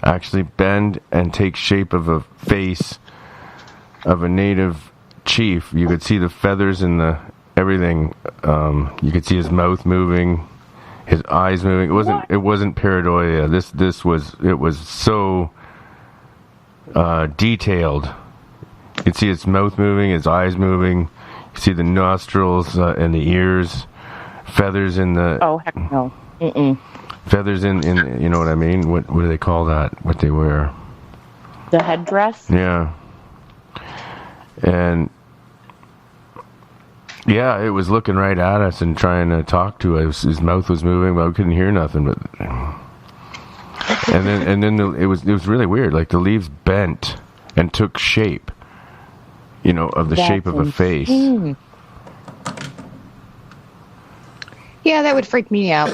actually bend and take shape of a face of a native chief. You could see the feathers and the everything. You could see his mouth moving, his eyes moving. It wasn't pareidolia. It was so detailed. You could see his mouth moving, his eyes moving. You see the nostrils and the ears, feathers in the. Oh heck no! Feathers in you know what I mean? What do they call that? What they wear? The headdress. Yeah. And yeah, it was looking right at us and trying to talk to us. His mouth was moving, but we couldn't hear nothing. But and then it was really weird. Like the leaves bent and took shape, of the shape of a face. Yeah, that would freak me out.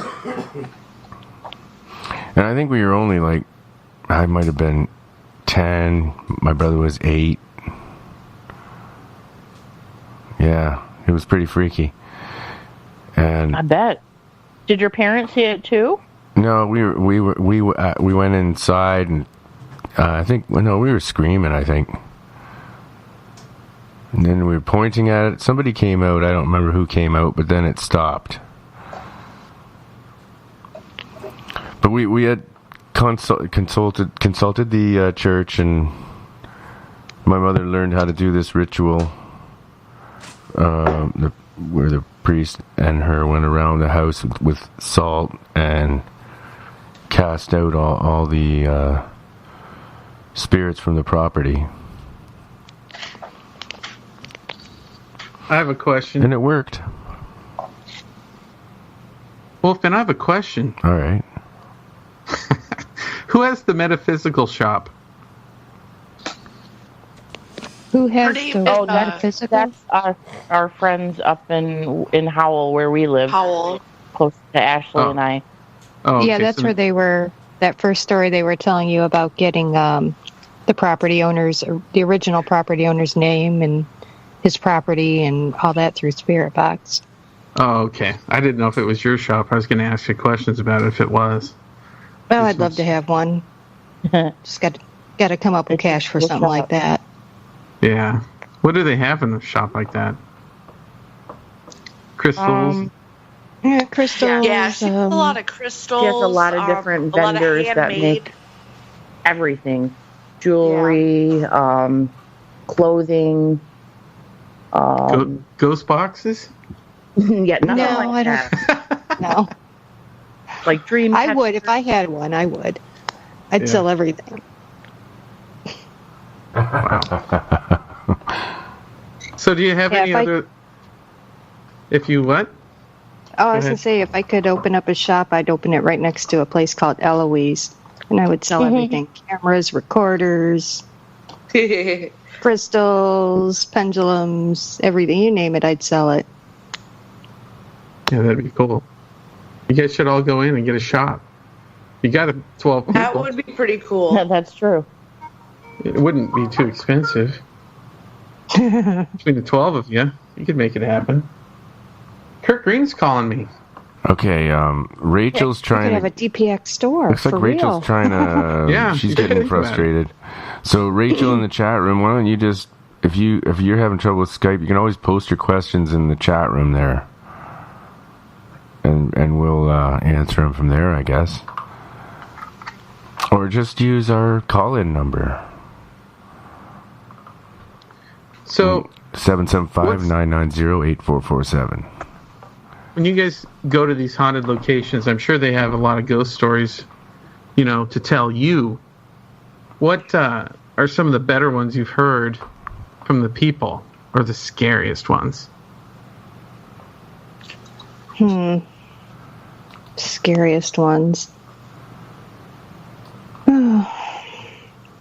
And I think we were only I might have been 10. My brother was 8. Yeah, it was pretty freaky. And I bet. Did your parents see it too? No, we went inside and we were screaming. I think, and then we were pointing at it. Somebody came out. I don't remember who came out, but then it stopped. But we had consulted the church, and my mother learned how to do this ritual. Where the priest and her went around the house with salt and cast out all the spirits from the property. I have a question. And it worked. Wolfman, I have a question. All right. Who has the metaphysical shop? Who has the metaphysical? That's our friends up in Howell, where we live. Howell. Close to Ashley and I. Oh, okay. Yeah, that's where they were. That first story they were telling you about getting the property owner's, the original property owner's name and his property and all that through Spirit Box. Oh, okay. I didn't know if it was your shop. I was going to ask you questions about it if it was. Well, I'd love to have one. Just got to come up with cash for something like that. Yeah. What do they have in a shop like that? Crystals? Yeah, crystals. Yeah, she has a lot of crystals. She has a lot of different vendors that make everything. Jewelry, clothing. Ghost boxes? Yeah, nothing No, like I that. don't. No. Like dream. I would if I had one. I would. I'd sell everything. Wow. So do you have any other... If you what? Oh, I was going to say, if I could open up a shop, I'd open it right next to a place called Eloise. And I would sell everything. Cameras, recorders, crystals, pendulums, everything. You name it, I'd sell it. Yeah, that'd be cool. You guys should all go in and get a shop. You got 12 people. That would be pretty cool. That's true. It wouldn't be too expensive. Between the 12 of you, you could make it happen. Kurt Green's calling me. Okay, Rachel's trying to have a DPX store. Looks like Rachel's trying to. Yeah, she's getting frustrated. So Rachel in the chat room, why don't you just, if you're having trouble with Skype, you can always post your questions in the chat room there, and we'll answer them from there, I guess, or just use our call-in number. So 775-990-8447. When you guys go to these haunted locations, I'm sure they have a lot of ghost stories, to tell you. What are some of the better ones you've heard from the people, or the scariest ones? Scariest ones.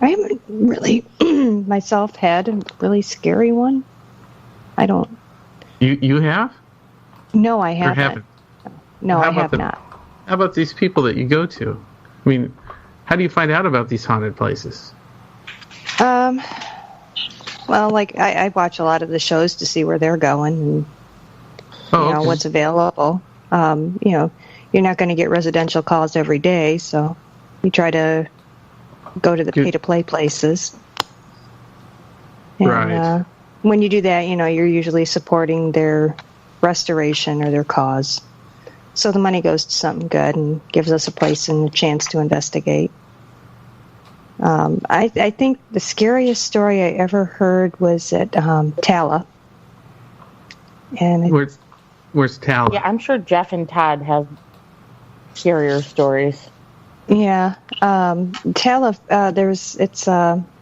I haven't really myself had a really scary one. I don't. You have? No, I haven't. Or haven't? No, I have not. How about these people that you go to? I mean, how do you find out about these haunted places? Well, I watch a lot of the shows to see where they're going and what's available. You're not going to get residential calls every day, so you try to go to the Good. pay-to-play places. And, Right. when you do that, you're usually supporting their restoration or their cause. So the money goes to something good and gives us a place and a chance to investigate. I think the scariest story I ever heard was at Tala. And Where's Tala? Yeah, I'm sure Jeff and Todd have scarier stories. yeah, Tala, it's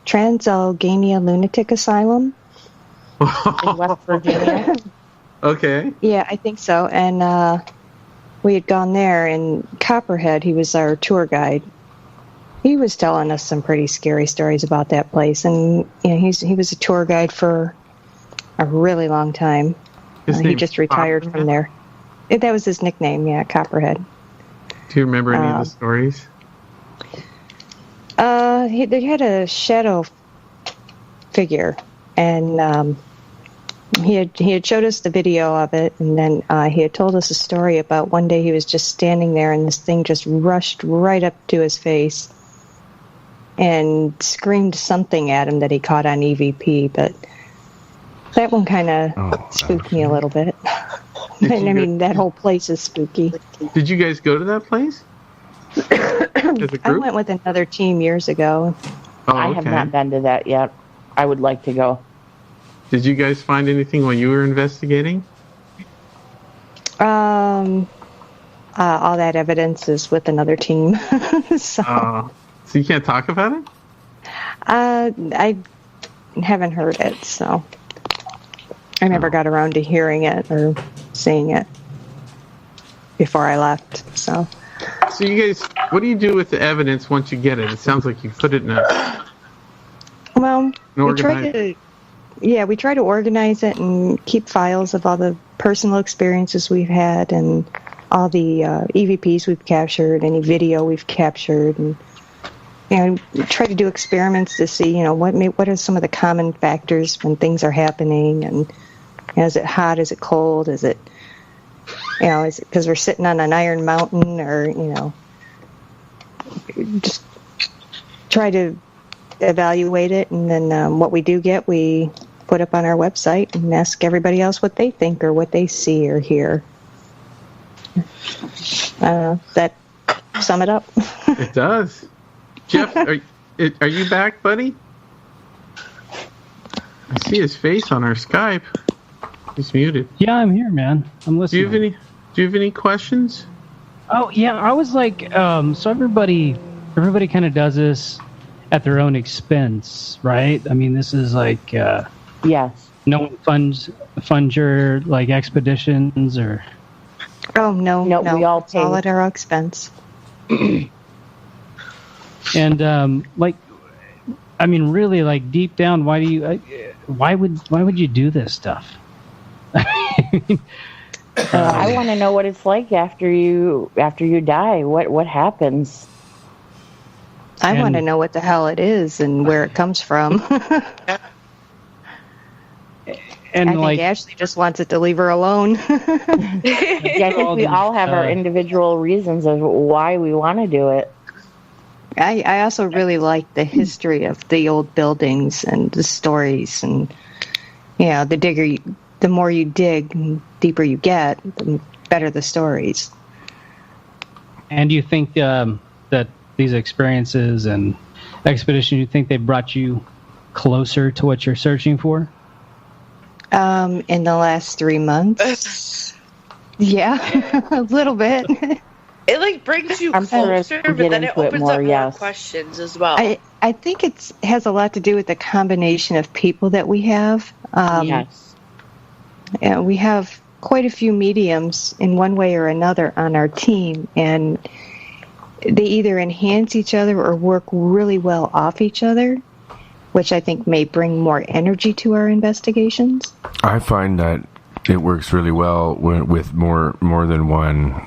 Trans-Allegheny Lunatic Asylum. In West Virginia. Okay. Yeah, I think so. And we had gone there, and Copperhead, he was our tour guide. He was telling us some pretty scary stories about that place, and he was a tour guide for a really long time. His He name's just retired Copperhead? from there. That was his nickname, yeah, Copperhead. Do you remember any of the stories? They had a shadow figure, and he had showed us the video of it, and then he had told us a story about one day he was just standing there, and this thing just rushed right up to his face and screamed something at him that he caught on EVP, but that one kind of spooked me a little bit. Did I you mean, that whole place is spooky. Did you guys go to that place? As a I group? went with another team years ago. Oh, I have okay. not been to that yet. I would like to go. Did you guys find anything while you were investigating? All that evidence is with another team. So So you can't talk about it? I haven't heard it, so I never got around to hearing it or seeing it before I left. So So you guys, what do you do with the evidence once you get it? It sounds like you put it in well, we try organized. we try to organize it and keep files of all the personal experiences we've had and all the EVPs we've captured, any video we've captured, and try to do experiments to see, what are some of the common factors when things are happening, and is it hot, is it cold, is it, is it because we're sitting on an iron mountain, or just try to evaluate it, and then what we do get, we put up on our website and ask everybody else what they think or what they see or hear. That sum it up. It does. Jeff, are you back, buddy? I see his face on our Skype. He's muted. Yeah, I'm here, man. I'm Do listening. you have any questions? Oh, yeah. I was like, so everybody kind of does this at their own expense, right? I mean, this is like Yes. no one funds your like expeditions or. Oh, no. No, we all It's all pay. at our expense. And I mean, really, like deep down, why would you do this stuff? I want to know what it's like after you die. What happens? I And- want to know what the hell it is and where it comes from. And I think like, Ashley just wants it to leave her alone. Yeah, I think we all have our individual reasons of why we want to do it. I also really like the history of the old buildings and the stories, and the more you dig and deeper you get, the better the stories. and you think that these experiences and expedition, you think they brought you closer to what you're searching for? In the last 3 months, yeah, a little bit. It brings you I'm sure closer, we'll but get then it into it opens more, up more yes. questions as well. I think it has a lot to do with the combination of people that we have. Yes. And we have quite a few mediums in one way or another on our team, and they either enhance each other or work really well off each other, which I think may bring more energy to our investigations. I find that it works really well with more than one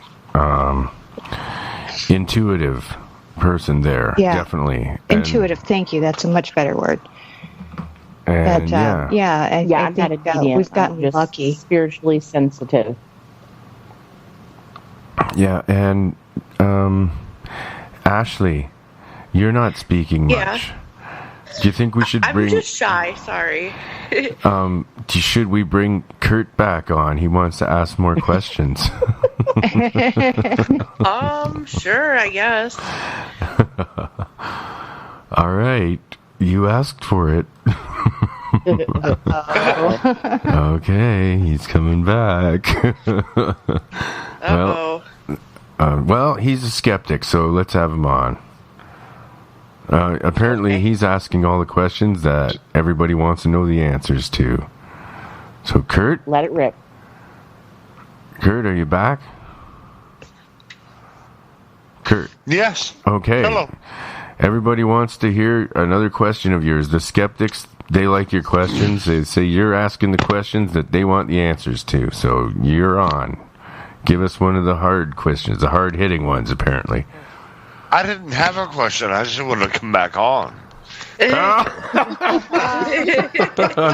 intuitive person there. Yeah. Definitely. And- Intuitive, thank you. That's a much better word. And, But, yeah. yeah, I Yeah, I'm not a think medium. we've gotten I'm just lucky. spiritually sensitive. Yeah, and Ashley, You're not speaking much. Yeah. Do you think we should I'm bring? just shy. Sorry. Should we bring Kurt back on? He wants to ask more questions. Sure, I guess. All right, you asked for it. Okay, he's coming back. Uh-oh. Well, he's a skeptic, so let's have him on. Apparently, he's asking all the questions that everybody wants to know the answers to. So, Kurt? Let it rip. Kurt, are you back? Kurt? Yes. Okay. Hello. Everybody wants to hear another question of yours. The skeptics, they like your questions. They say you're asking the questions that they want the answers to. So, you're on. Give us one of the hard questions, the hard-hitting ones, apparently. I didn't have a question. I just want to come back on.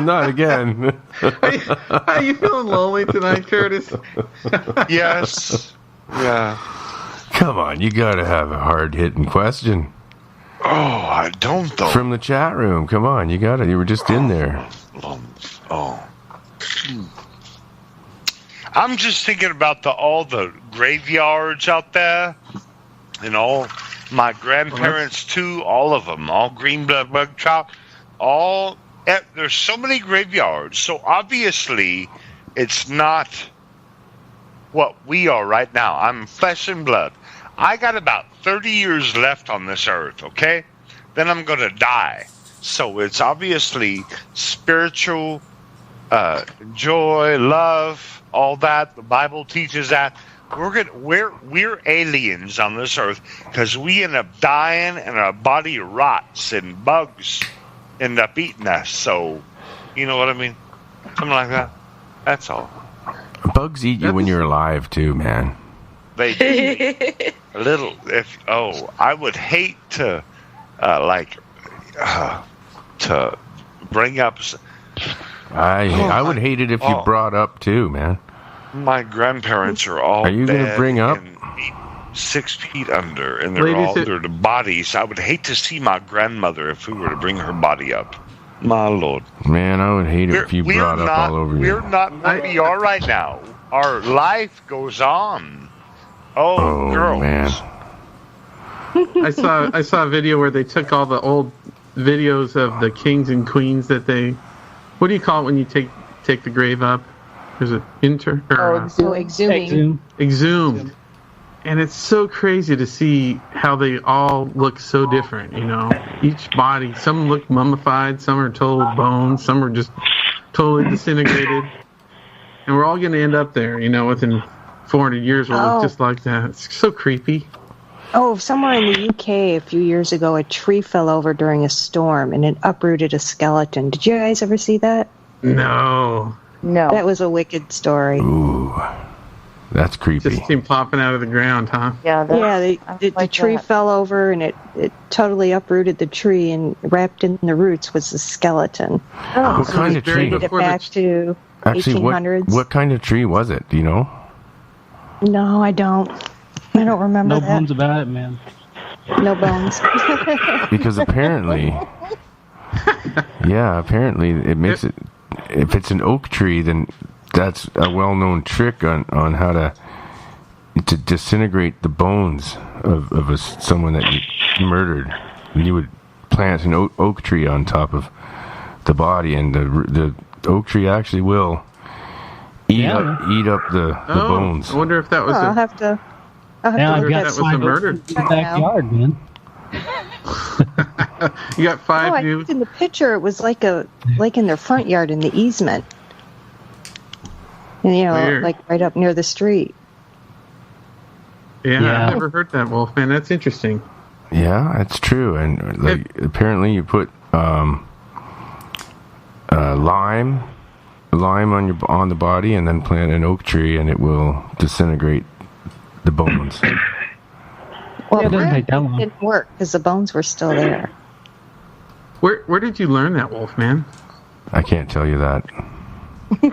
Not again. Are you feeling lonely tonight, Curtis? Yes. Yeah. Come on, you gotta have a hard-hitting question. Oh, I don't, though. From the chat room, come on, you got it. You were just in there. I'm just thinking about all the graveyards out there, and all my grandparents too. All of them, all green blood bug trout. There's so many graveyards. So obviously, it's not what we are right now. I'm flesh and blood. I got about 30 years left on this earth. Okay, then I'm gonna die. So it's obviously spiritual, joy, love. All that the Bible teaches that we're aliens on this earth because we end up dying and our body rots and bugs end up eating us. So, you know what I mean? Something like that. That's all. Bugs eat you when you're alive too, man. They do. A little. I would hate to to bring up. I would hate it if you brought up too, man. My grandparents are all. Are you going to bring up? 6 feet under, and they're the bodies. I would hate to see my grandmother if we were to bring her body up. My Lord. Man, I would hate it if you brought up all over you. We're not where we are right now. Our life goes on. Oh, girls. Man. I saw a video where they took all the old videos of the kings and queens that they. What do you call it when you take the grave up? Is it exhuming. Exhumed. And it's so crazy to see how they all look so different, you know. Each body, some look mummified, some are total bones, some are just totally disintegrated. And we're all going to end up there, you know, within 400 years we'll look just like that. It's so creepy. Oh, somewhere in the UK a few years ago, a tree fell over during a storm and it uprooted a skeleton. Did you guys ever see that? No. That was a wicked story. Ooh, that's creepy. Just came popping out of the ground, huh? Yeah, the tree fell over and it totally uprooted the tree, and wrapped in the roots was the skeleton. What kind of tree? It back to Actually, 1800s. what kind of tree was it? Do you know? No, I don't remember No that. bones about it, man. No bones. Because apparently it makes it. If it's an oak tree, then that's a well-known trick on how to disintegrate the bones of someone that you murdered. And you would plant an oak tree on top of the body, and the oak tree actually will eat up the bones. I wonder if that was. I'll have to I've got that was a murder. In the backyard, man. You got 5 I new. looked in the picture. It was like in their front yard in the easement, and Weird. like right up near the street. Yeah, Yeah. I've never heard that, Wolfman. That's interesting. Yeah, that's true. And apparently you put lime on the body, and then plant an oak tree, and it will disintegrate the bones. Well, It doesn't take that long. It didn't work because the bones were still there. Where did you learn that, Wolfman? I can't tell you that. You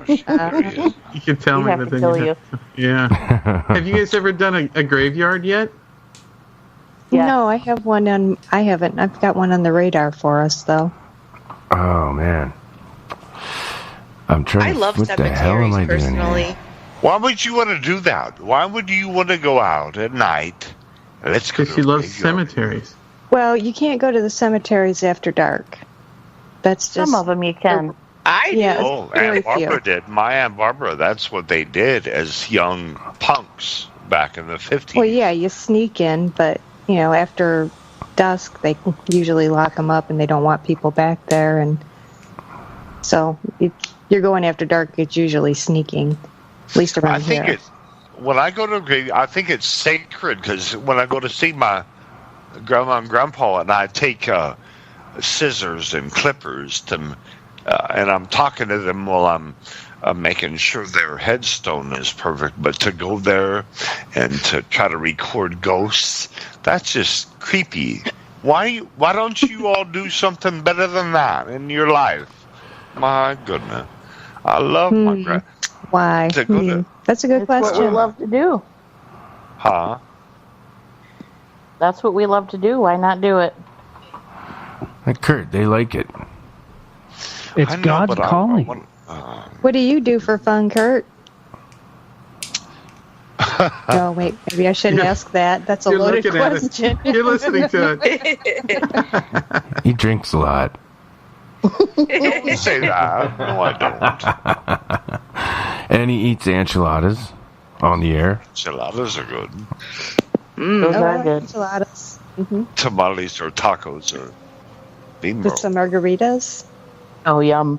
can tell You me, have but to then kill you you. have to, yeah. Have you guys ever done a graveyard yet? Yeah. No, I have one on. I haven't. I've got one on the radar for us, though. Oh man, I'm trying. I love what the hell am cemeteries I doing personally. here? Why would you want to do that? Why would you want to go out at night? Let's go. Because she to loves graveyard. cemeteries. Well, you can't go to the cemeteries after dark. That's just Some of them you can. I do. Yeah. Oh, Very Aunt Barbara few. did. My Aunt Barbara, that's what they did as young punks back in the 50s. Well, yeah, you sneak in, but after dusk, they usually lock them up, and they don't want people back there, and so you're going after dark. It's usually sneaking, at least around I think here. when I go to a grave, I think it's sacred because when I go to see my grandma and grandpa, and I take scissors and clippers to, and I'm talking to them while I'm making sure their headstone is perfect. But to go there and to try to record ghosts, that's just creepy. Why don't you all do something better than that in your life? My goodness, I love my grand. Why? To go to- That's a good That's what we question. love to do. Huh? That's what we love to do. Why not do it? Like Kurt, they like it. It's I know, God's but I calling. want- What do you do for fun, Kurt? Oh, wait, maybe I shouldn't ask that. That's a You're loaded looking at it. question. You're listening to it. He drinks a lot. Don't say that. No, I don't. And he eats enchiladas on the air. Enchiladas are good. Those Oh, are good. enchiladas. Tamales or tacos or bean With roll. some margaritas. Oh, yum.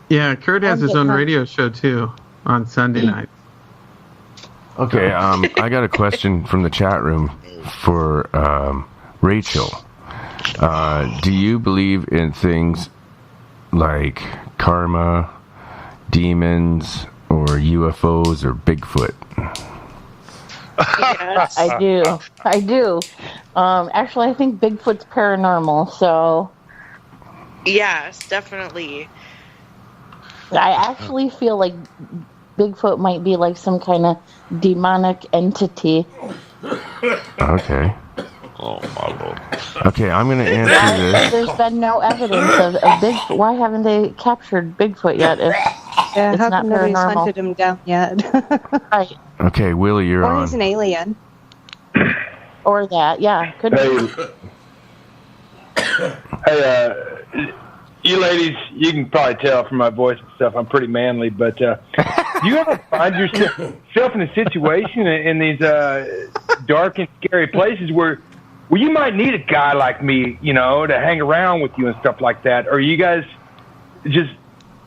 Yeah, Kurt has I'm his own getting- radio show too on Sunday night. Okay, I got a question from the chat room for Rachel. Do you believe in things like karma, demons, or UFOs, or Bigfoot? Yes. I do. I do. Actually, I think Bigfoot's paranormal, so Yes, definitely. I actually feel like Bigfoot might be like some kind of demonic entity. Okay. Oh my lord! Okay, I'm going to answer this. There's been no evidence of Bigfoot. Why haven't they captured Bigfoot yet? Yeah, It's how not come nobody's paranormal. hunted him down yet? Right. Okay, Willie, you're Or on. he's an alien. Or that. Yeah. Could be. Hey, you ladies, you can probably tell from my voice and stuff, I'm pretty manly, but do you ever find yourself in a situation in these dark and scary places where you might need a guy like me, to hang around with you and stuff like that? Are you guys just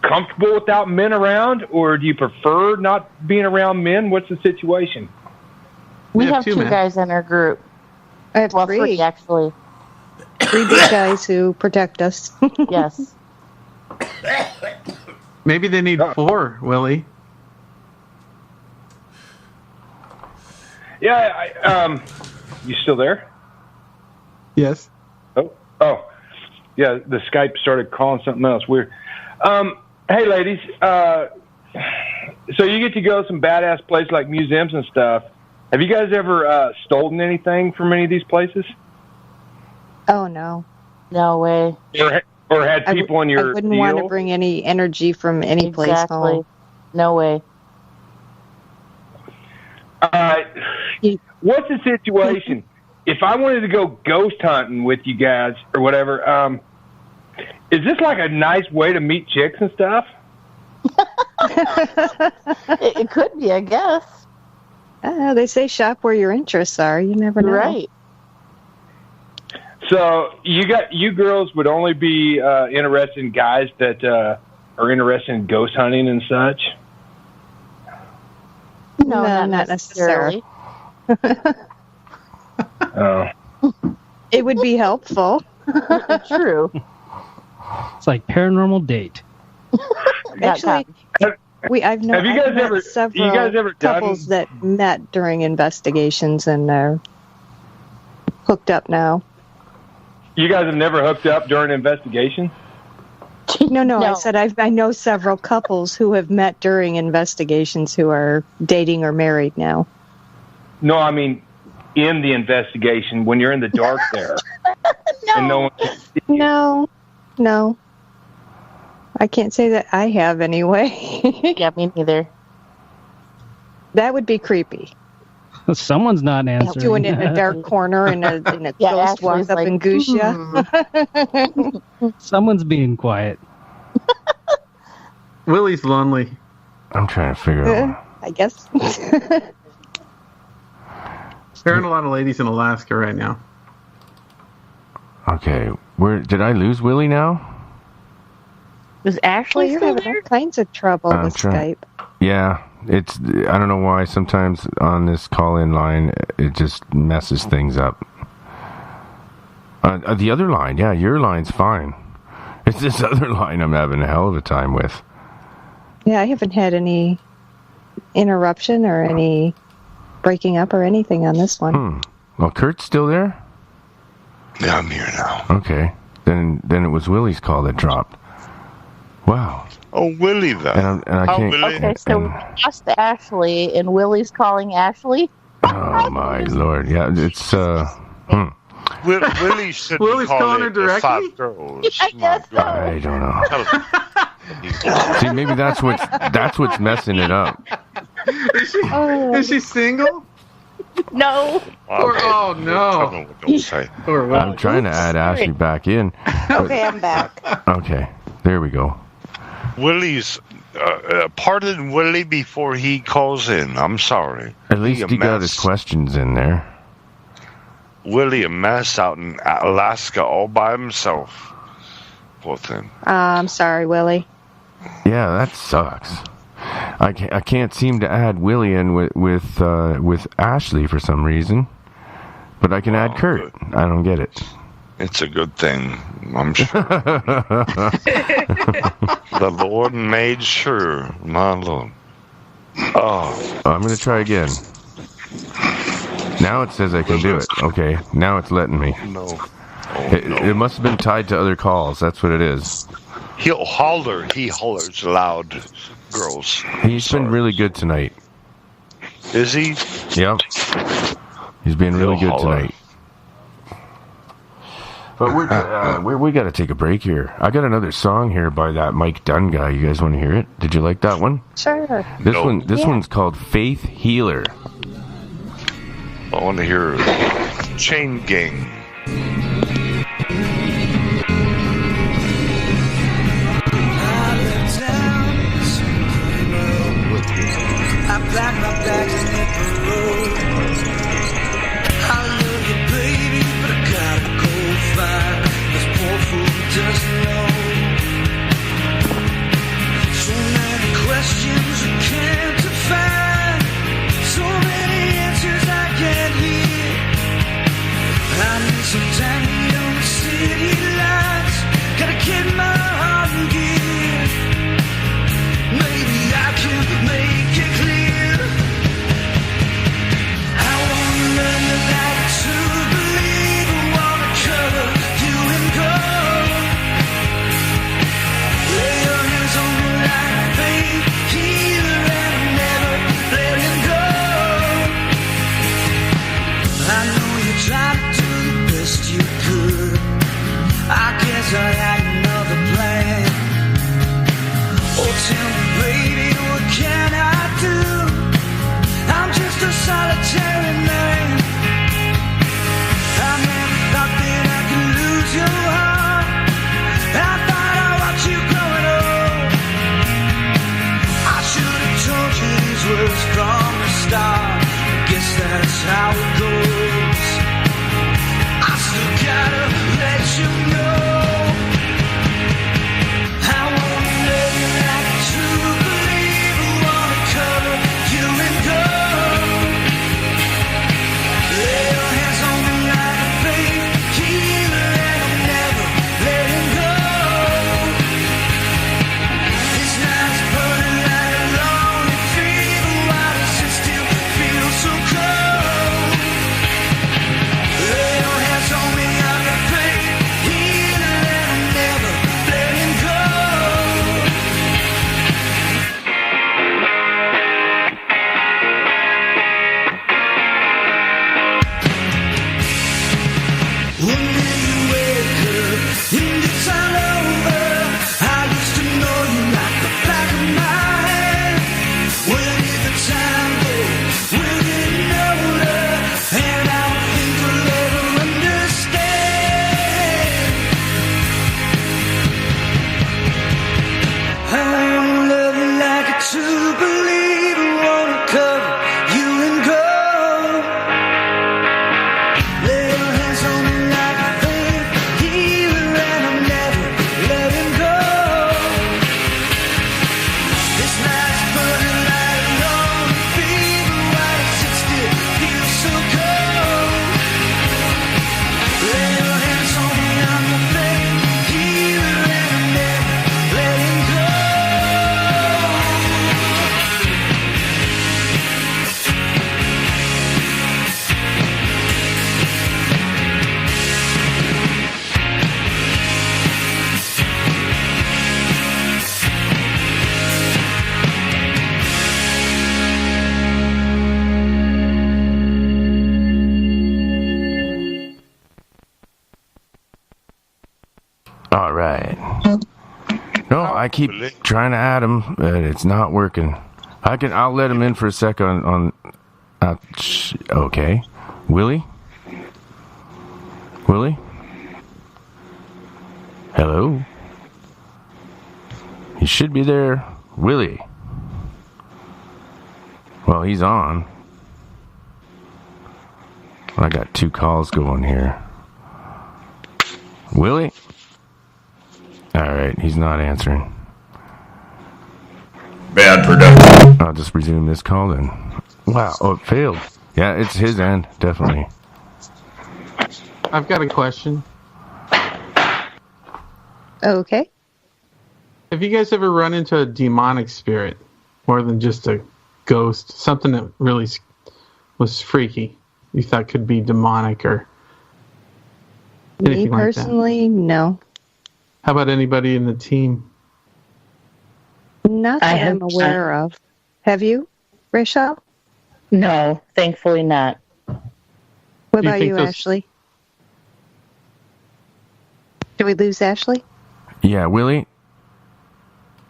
comfortable without men around, or do you prefer not being around men? What's the situation? We have have two two men. guys in our group. I have Well, three. three actually. Three big guys who protect us. Yes. Maybe they need 4, Willie. Yeah, you still there? Yes. Oh, yeah. The Skype started calling something else weird. Hey, ladies. So you get to go to some badass places like museums and stuff. Have you guys ever stolen anything from any of these places, Oh, no. No way. or had I people in your wouldn't deal? want to bring any energy from any place Exactly. home. No way. What's the situation? If I wanted to go ghost hunting with you guys or whatever, is this like a nice way to meet chicks and stuff? It could be, I guess. They say shop where your interests are. You never know. Right. So you girls would only be interested in guys that are interested in ghost hunting and such? No, not necessarily. Oh. It would be helpful. True. It's like paranormal date. Actually, I've known Have you guys I've met ever- several you guys ever done- couples that met during investigations and are hooked up now. You guys have never hooked up during an investigation? No, I said I know several couples who have met during investigations who are dating or married now. No, I mean in the investigation when you're in the dark there. And no one can see you. No. I can't say that I have anyway. Yeah, me neither. That would be creepy. Someone's not answering. Doing it in a dark corner and a ghost walks up and goose you. Someone's being quiet. Willie's lonely. I'm trying to figure out. I guess. There aren't a lot of ladies in Alaska right now. Okay, where did I lose Willie now? Was Ashley You're still having there? all kinds of trouble with Skype. Yeah, it's. I don't know why. Sometimes on this call-in line, it just messes things up. The other line, yeah, your line's fine. It's this other line I'm having a hell of a time with. Yeah, I haven't had any interruption or any breaking up or anything on this one. Well, Kurt's still there? Yeah, I'm here now. Okay. Then it was Willie's call that dropped. Wow. Oh, Willie, though. And I can't. Willie? Okay, so we lost Ashley, and Willie's calling Ashley. Oh my lord! Yeah, it's Willie should Willie's call calling it her the directly? 5 girls. I guess so. I don't know. See, maybe that's what's messing it up. Is she single? No. Oh no. Don't say. Or what? I'm trying to add Ashley back in. Okay, I'm back. Okay, there we go. Willie's. Pardon Willie before he calls in. I'm sorry. At least he got his questions in there. Willie a mess out in Alaska all by himself. Poor thing. I'm sorry, Willie. Yeah, that sucks. I can't seem to add Willie in with Ashley for some reason, but I can add Kurt. Good. I don't get it. It's a good thing, I'm sure. The Lord made sure, my Lord. Oh, I'm going to try again. Now it says I can do it. Okay, now it's letting me. no. It must have been tied to other calls. That's what it is. He'll holler. He hollers loud, girls. He's been really good tonight. Is he? Yep. He's been really He'll good holler. tonight. But we got to take a break here. I got another song here by that Mike Dunn guy. You guys want to hear it? Did you like that one? Sure. This No. one's called Faith Healer. I want to hear Chain Gang. I packed my bags and hit the road. I love you, baby, but I gotta go find this poor fool who doesn't know. So many questions you can't define. So many answers I can't hear. I need some time on the city lights. Gotta get my heart in gear. Maybe I can make it clear. I wanna learn the light to believe. I wanna cover you in gold. Lay your hands on me like faith healer, and I'm never letting go. I know you tried to do the best you could. I guess I had another plan. Oh, tell me, baby, what can I do? I'm just a solitary man. I never thought that I could lose your heart. I thought I watched you growing old. I should have told you these words from the start. I guess that's how it goes. I still gotta let you know. All right. No, I keep trying to add him, but it's not working. I'll let him in for a second okay. Willie? Willie? Hello? He should be there. Willie. Well, he's on. I got 2 calls going here. Willie? Alright, he's not answering. Bad production. I'll just resume this call then. Wow, oh, it failed. Yeah, it's his end, definitely. I've got a question. Okay. Have you guys ever run into a demonic spirit? More than just a ghost? Something that really was freaky? You thought could be demonic or anything like that? Me personally, no. How about anybody in the team? Not that I'm aware of. Have you, Rachel? No, thankfully not. What about you, Ashley? Did we lose Ashley? Yeah, Willie?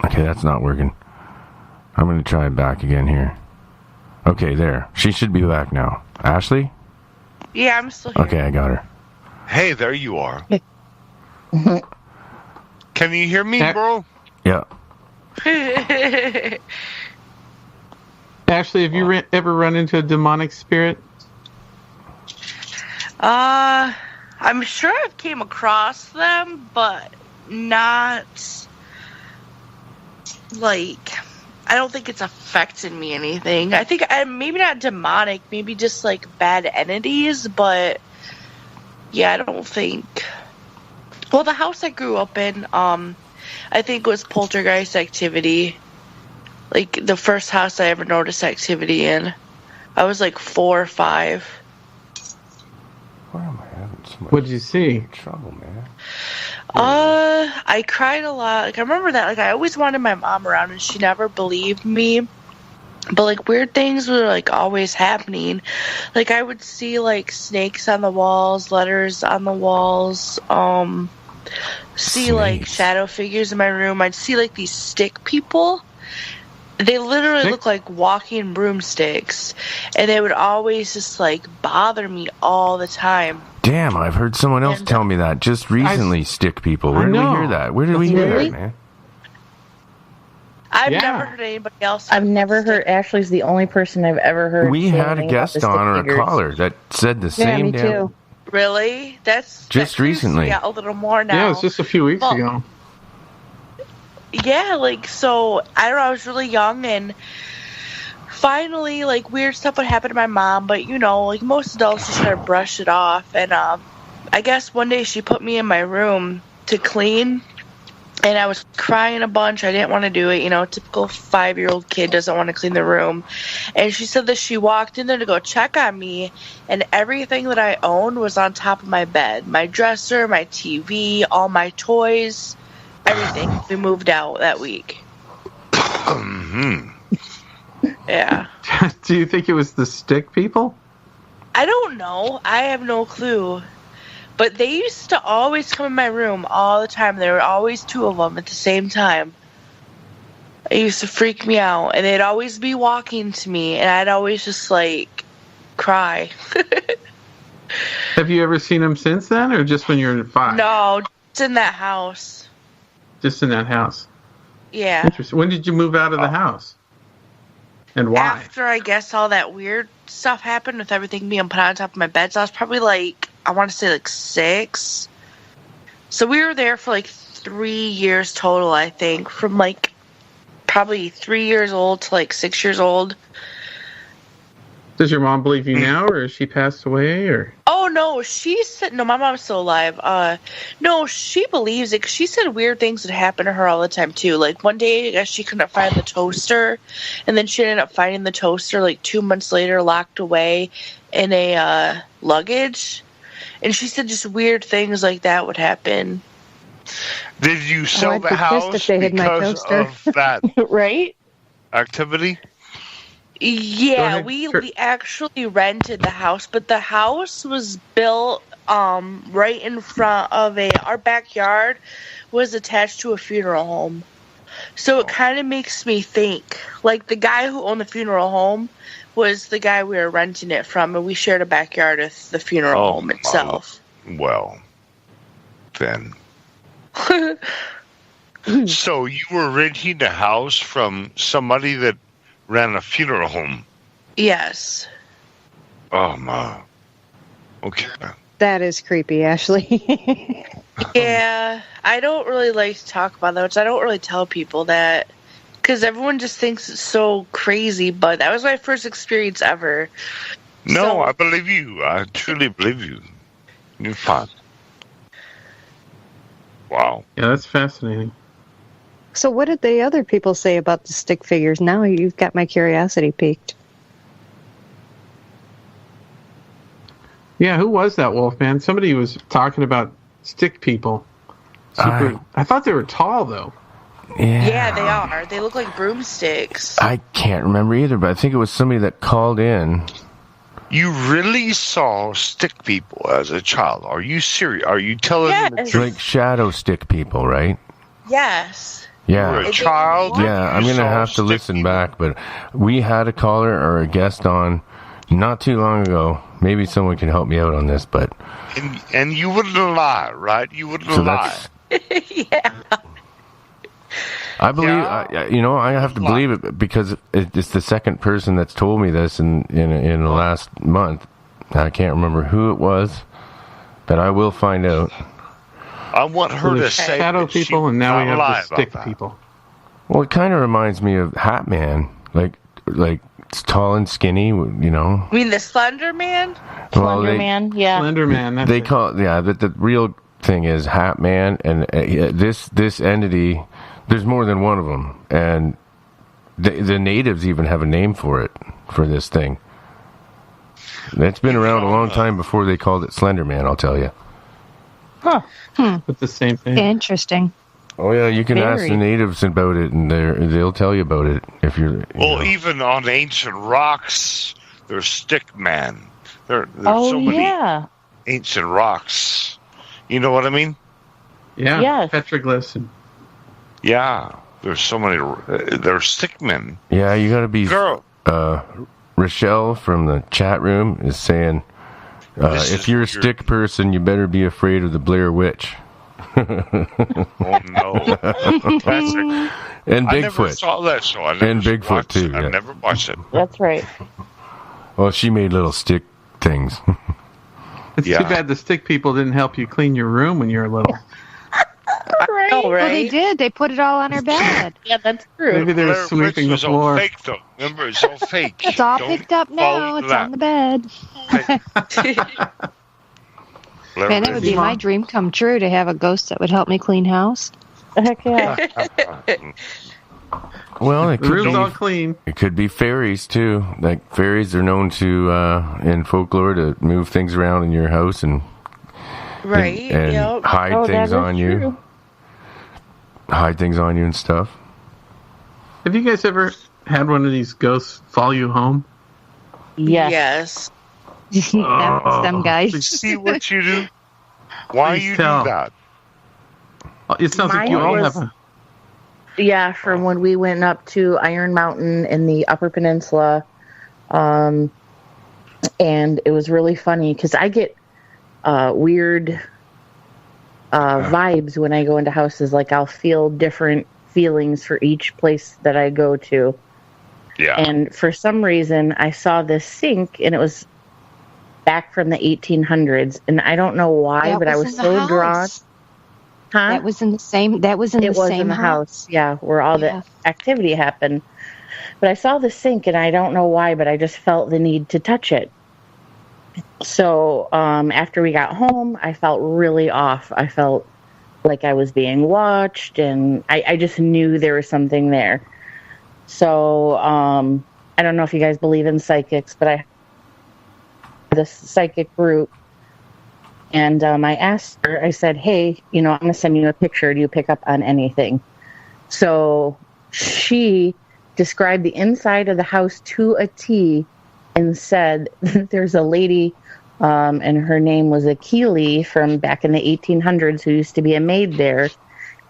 Okay, that's not working. I'm going to try it back again here. Okay, there. She should be back now. Ashley? Yeah, I'm still here. Okay, I got her. Hey, there you are. Can you hear me, bro? Yeah. Ashley, have you ever run into a demonic spirit? I'm sure I've came across them, but not like I don't think it's affected me anything. I think maybe not demonic, maybe just like bad entities, but yeah, I don't think. Well, the house I grew up in, I think it was poltergeist activity. Like the first house I ever noticed activity in. I was like 4 or 5. Why am I having so much What did you see? trouble, man? I cried a lot. Like I remember that. Like I always wanted my mom around, and she never believed me. But like weird things were like always happening. Like I would see like snakes on the walls, letters on the walls. See like shadow figures in my room. I'd see like these stick people. They literally look like walking broomsticks, and they would always just like bother me all the time. Damn, I've heard someone else tell me that just recently. Stick people. Where did we hear that? Where did we hear that, man? I've never heard anybody else. I've never heard. Ashley's the only person I've ever heard. We had a guest on or a caller that said the same me damn. too. Really? Just recently. Yeah, a little more now. Yeah, it was just a few weeks ago. Yeah, like, so, I don't know, I was really young, and finally, like, weird stuff would happen to my mom, but, you know, like, most adults just try to brush it off, and, I guess one day she put me in my room to clean, and I was crying a bunch. I didn't want to do it, you know, typical 5-year-old kid doesn't want to clean the room, and she said that she walked in there to go check on me, and everything that I owned was on top of my bed. My dresser, my TV, all my toys, everything. We moved out that week. Yeah. Do you think it was the stick people? I don't know. I have no clue. But they used to always come in my room all the time. There were always 2 of them at the same time. It used to freak me out. And they'd always be walking to me, and I'd always just, like, cry. Have you ever seen them since then, or just when you were 5? No, just in that house. Just in that house? Yeah. Interesting. When did you move out of the house? And why? After, I guess, all that weird stuff happened with everything being put on top of my bed. So I was probably, like, I want to say, like, 6. So we were there for, like, 3 years total, I think. From, like, probably 3 years old to, like, 6 years old. Does your mom believe you now, or has she passed away, or? Oh, no, no, my mom's still alive. No, she believes it, 'cause she said weird things would happen to her all the time, too. Like, one day, I guess she couldn't find the toaster, and then she ended up finding the toaster, like, 2 months later, locked away in a, luggage. And she said just weird things like that would happen. Did you sell the house because of that right? activity? Yeah, we actually rented the house, but the house was built right in front of our backyard was attached to a funeral home. So it kind of makes me think, like, the guy who owned the funeral home was the guy we were renting it from, and we shared a backyard with the funeral home itself. Well, then. So you were renting a house from somebody that ran a funeral home? Yes. Oh, my. Okay. That is creepy, Ashley. Yeah, I don't really like to talk about that, which I don't really tell people that, because everyone just thinks it's so crazy, but that was my first experience ever. No, I believe you. I truly believe you. You're fine. Wow. Yeah, that's fascinating. So what did the other people say about the stick figures? Now you've got my curiosity piqued. Yeah, who was that, Wolfman? Somebody was talking about stick people. I thought they were tall, though. Yeah, they are. They look like broomsticks. I can't remember either, but I think it was somebody that called in. You really saw stick people as a child? Are you serious? Are you telling me the truth? Like shadow stick people, right? Yes. Yeah. You were a child? Yeah, I'm going to have to listen back, but we had a caller or a guest on not too long ago. Maybe someone can help me out on this, but... And you wouldn't lie, right? You wouldn't lie. Yeah. I believe, I have to believe it because it's the second person that's told me this in the last month. I can't remember who it was, but I will find out. I want her to say shadow people, and now we have the stick people. Well, it kind of reminds me of Hat Man, like it's tall and skinny, you know. You mean the Slender Man? Slender Man, yeah. Slender Man. That's They call the real thing is Hat Man, and this entity. There's more than one of them, and the natives even have a name for it, for this thing. It's been around a long time before they called it Slender Man, I'll tell you. Huh. It's the same thing. Interesting. Oh yeah, you can ask the natives about it, and they'll tell you about it if you're. Even on ancient rocks, there's stick man. There's so many ancient rocks. You know what I mean? Yeah. Yes. Petroglyphs. Yeah, there's so many. There's stick men. Yeah, you got to be. Girl. Rochelle from the chat room is saying, if you're a stick person, you better be afraid of the Blair Witch. Oh no! And Bigfoot. I never saw that show. And Bigfoot too. I never watched it. That's right. Well, she made little stick things. It's too bad the stick people didn't help you clean your room when you were little. Right. Well, they did. They put it all on her bed. Yeah, that's true. Maybe they were sweeping the floor. All fake, though. Remember, it's all fake. It's all picked up now. It's on the bed. Man, that would be my dream come true, to have a ghost that would help me clean house. Heck yeah. Well, it The could room's be, all clean. It could be fairies too. Like fairies are known to in folklore to move things around in your house and hide things on you. Hide things on you and stuff. Have you guys ever had one of these ghosts follow you home? Yes. That was them guys. See what you do? Why you do that? It sounds like you all have a... Yeah, from when we went up to Iron Mountain in the Upper Peninsula. And it was really funny because I get weird vibes when I go into houses. Like, I'll feel different feelings for each place that I go to. Yeah. And for some reason, I saw this sink, and it was back from the 1800s. And I don't know why, but I was so drawn. Huh? That was in the same. That was in the same in the house. Yeah, where all the activity happened. But I saw the sink, and I don't know why, but I just felt the need to touch it. So after we got home, I felt really off. I felt like I was being watched, and I just knew there was something there. So I don't know if you guys believe in psychics, but I have this psychic group. And I asked her, I said, hey, I'm going to send you a picture. Do you pick up on anything? So she described the inside of the house to a T and said, there's a lady and her name was Akili from back in the 1800s, who used to be a maid there.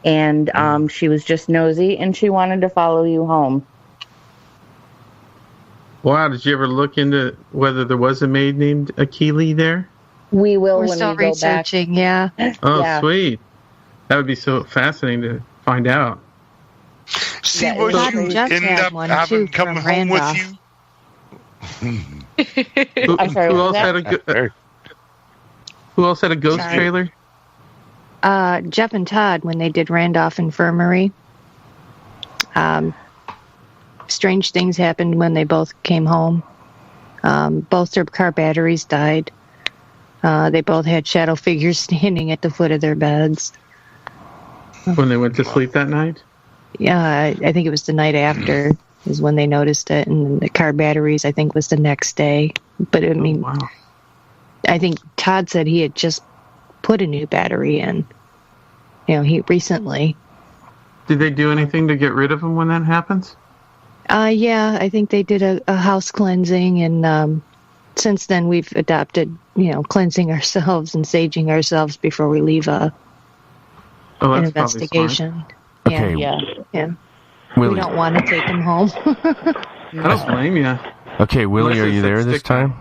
And she was just nosy, and she wanted to follow you home. Wow, did you ever look into whether there was a maid named Akili there? We will We're when still we go back. researching, yeah. Oh, Yeah. sweet. That would be so fascinating to find out. See Yeah, what Todd you and Jeff end had up one, having too, come from home with Randolph. you. I'm sorry, Who what else was had that? who else had a ghost Sorry. trailer? Jeff and Todd, when they did Randolph Infirmary, strange things happened when they both came home. Both their car batteries died. They both had shadow figures standing at the foot of their beds. When they went to sleep that night? Yeah, I think it was the night after is when they noticed it, and the car batteries, I think, was the next day. But I mean, Wow. I think Todd said he had just put a new battery in. He recently. Did they do anything to get rid of them when that happens? Yeah, I think they did a house cleansing, and since then we've adopted, cleansing ourselves and saging ourselves before we leave an That's investigation. Okay. Yeah. Yeah. We Willie. don't want to take him home. I don't blame you. Okay, Willie, Unless are it's you that there this stick time?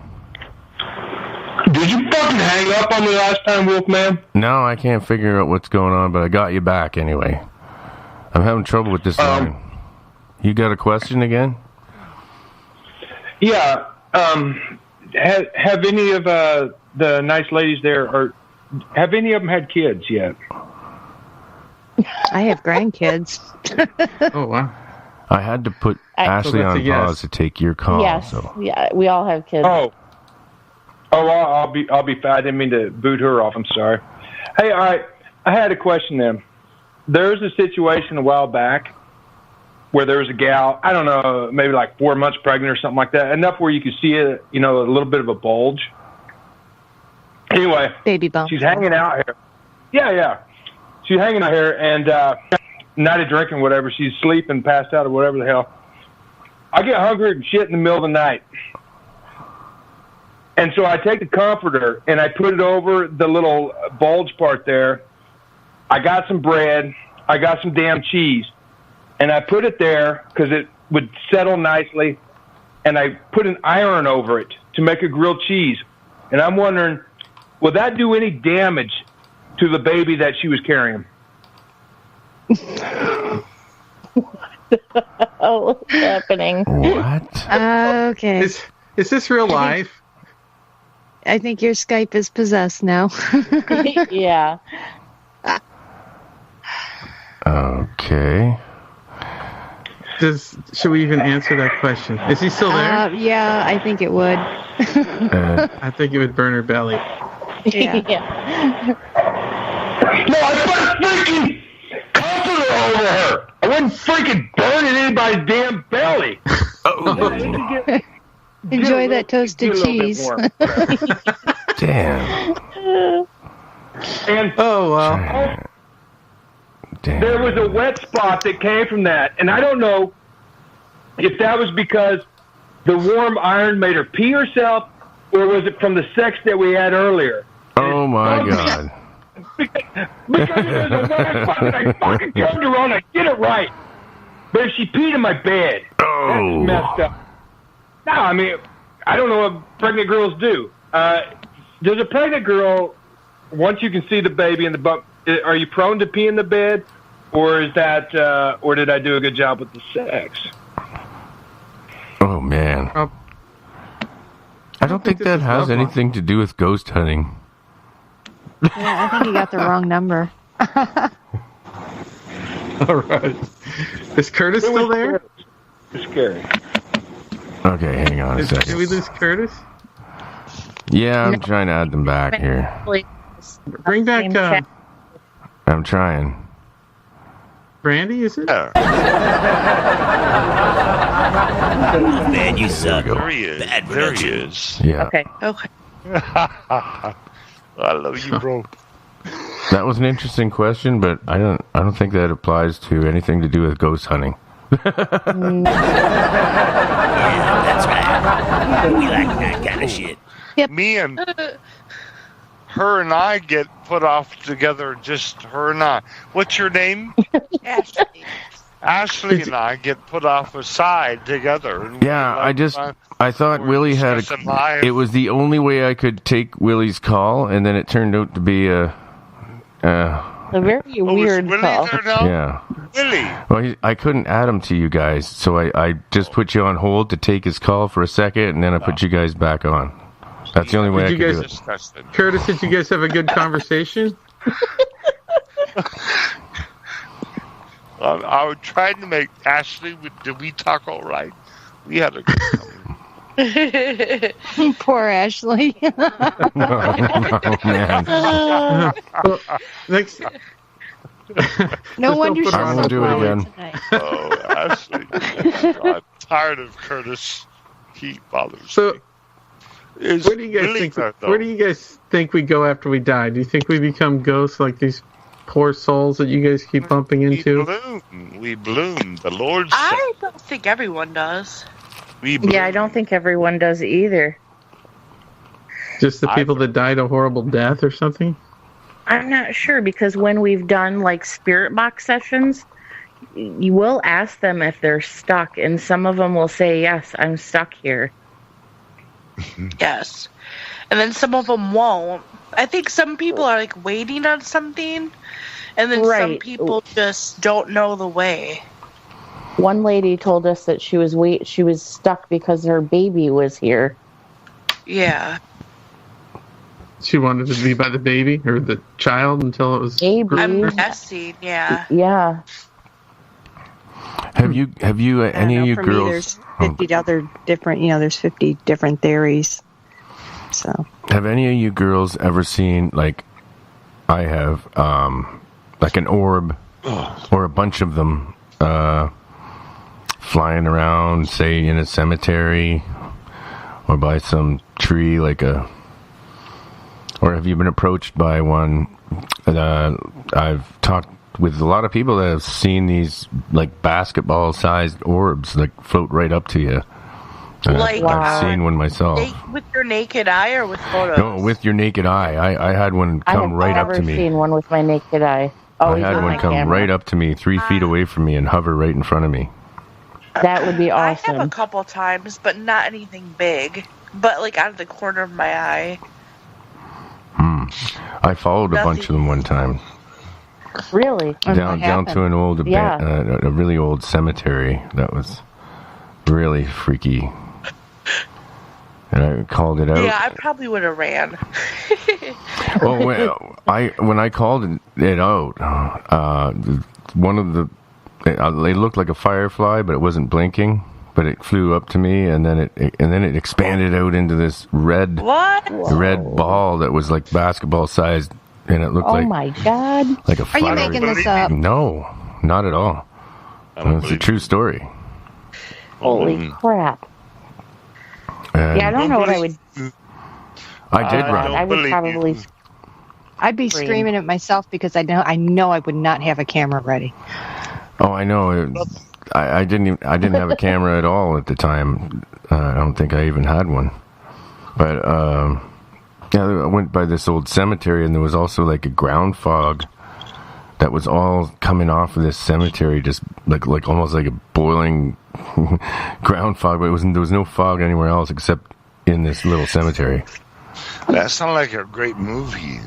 Did you fucking hang up on me last time, Wolfman? No, I can't figure out what's going on, but I got you back anyway. I'm having trouble with this line. You got a question again? Yeah. Have any of the nice ladies there, or have any of them had kids yet? I have grandkids. Oh, wow. I had to put Ashley So that's on a yes. pause to take your call. Yes. So Yeah, we all have kids. Oh, I'll be fine. I didn't mean to boot her off. I'm sorry. Hey, all right. I had a question then. There was a situation a while back where there was a gal, I don't know, maybe like 4 months pregnant or something like that, enough where you could see a little bit of a bulge. Anyway, Baby bump. she's hanging out here. Yeah. She's hanging out here, and night of drinking, whatever. She's sleeping, passed out, or whatever the hell. I get hungry and shit in the middle of the night. And so I take the comforter and I put it over the little bulge part there. I got some bread. I got some damn cheese. And I put it there because it would settle nicely. And I put an iron over it to make a grilled cheese. And I'm wondering, will that do any damage to the baby that she was carrying? Oh, what's happening? what? Okay. Is this real life? I think your Skype is possessed now. Yeah. Okay. Should we even answer that question? Is he still there? Yeah, I think it would. I think it would burn her belly. Yeah. Yeah. No, I put a freaking comforter over her. I wasn't freaking burning anybody's damn belly. Enjoy that toasted cheese. Damn. And Oh, well. Damn. there was a wet spot that came from that. And I don't know if that was because the warm iron made her pee herself, or was it from the sex that we had earlier? Oh my God. Because there's a wet spot, and I fucking turned around and get it right. But she peed in my bed. Oh. That's messed up. No, I mean, I don't know what pregnant girls do. Does a pregnant girl, once you can see the baby in the butt, are you prone to pee in the bed, or is that, or did I do a good job with the sex? Oh man. I don't think that has anything to do with ghost hunting. Yeah, I think you got the wrong number. All right. Is Curtis still there? It's scary. Okay, hang on a Did second. we lose Curtis? Yeah, I'm trying to add them back here. Bring back I'm trying. Brandy, is it? Man, you suck. There he is. Bad There he production. is. Yeah. Okay. Okay. I love you, bro. That was an interesting question, but I don't think that applies to anything to do with ghost hunting. Yeah, that's right. We like that kind of shit. Yep. Me and her and I get put off together, just her and I. What's your name? Ashley. Ashley and I get put off aside together. And Yeah, I thought Willie had it was the only way I could take Willie's call, and then it turned out to be a very weird Willie call. there now? yeah. Willie. Well, I couldn't add him to you guys, so I just put you on hold to take his call for a second, and then I put you guys back on. That's the only way I could do it. Disgusting. Curtis, did you guys have a good conversation? I was trying to make Ashley. Did we talk all right? We had a good time. Poor Ashley. Oh, man. Well, next. No wonder she's I'm so gonna do it flowered again. tonight. Oh, Ashley. I'm tired of Curtis. He bothers me. So, Is where do you guys Willie think? there, though? Where do you guys think we go after we die? Do you think we become ghosts like these poor souls that you guys keep bumping into? We bloom. The Lord said. I don't think everyone does. We bloom. Yeah, I don't think everyone does either. Just the people that died a horrible death or something? I'm not sure, because when we've done like spirit box sessions, you will ask them if they're stuck, and some of them will say, yes, I'm stuck here. Yes. And then some of them won't. I think some people are like waiting on something, and then some Right. people just don't know the way. One lady told us that she was stuck because her baby was here. Yeah. She wanted to be by the baby or the child until it was. Baby. I'm guessing, yeah. Yeah. Have you any of you For girls? me, there's 50 other different, there's 50 different theories. So Have any of you girls ever seen, like I have, like an orb or a bunch of them flying around, say in a cemetery or by some tree, or have you been approached by one? I've talked with a lot of people that have seen these like basketball-sized orbs like float right up to you. Like, I've seen one myself. With your naked eye or with photos? No, with your naked eye. I had one come right up to I've never me. seen one with my naked eye. I Always had with one my come camera. right up to me, 3 feet away from me, and hover right in front of me. That would be I awesome. have a couple times, but not anything big. But like out of the corner of my eye. I followed a bunch of them one time Really? down to an old a really old cemetery that was really freaky, and I called it out. Yeah, I probably would have ran. Well, when I called it out, one of the it looked like a firefly, but it wasn't blinking. But it flew up to me, and then it expanded out into this red ball that was like basketball sized, and it looked Oh like my God. like a Are you fire. making this up? No, not at all. It's a true story. Holy crap. And Yeah, I don't know what I would. I did run. I would probably. I'd be screaming at myself because I know I would not have a camera ready. Oh, I know. I didn't have a camera at all at the time. I don't think I even had one. But yeah, I went by this old cemetery, and there was also like a ground fog that was all coming off of this cemetery, just like almost like a boiling ground fog. But there was no fog anywhere else except in this little cemetery. That sounds like a great movie.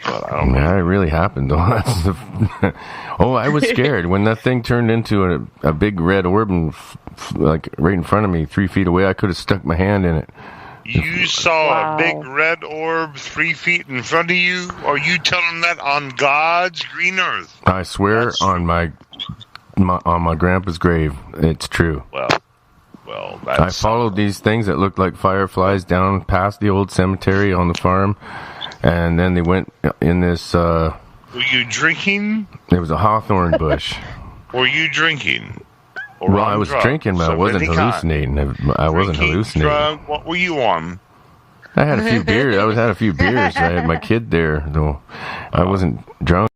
But I don't know. Yeah, it really happened though. I was scared when that thing turned into a big red orb and like right in front of me, 3 feet away. I could have stuck my hand in it. You saw a big red orb 3 feet in front of you? Are you telling that on God's green earth? I swear on my grandpa's grave, it's true. Well, I followed these things that looked like fireflies down past the old cemetery on the farm, and then they went in this. Were you drinking? There was a hawthorn bush. Were you drinking? Well, I was drinking, but I wasn't hallucinating. I wasn't hallucinating. Drug, what were you on? I had a few beers. I had a few beers. I had my kid there, though. I wasn't drunk.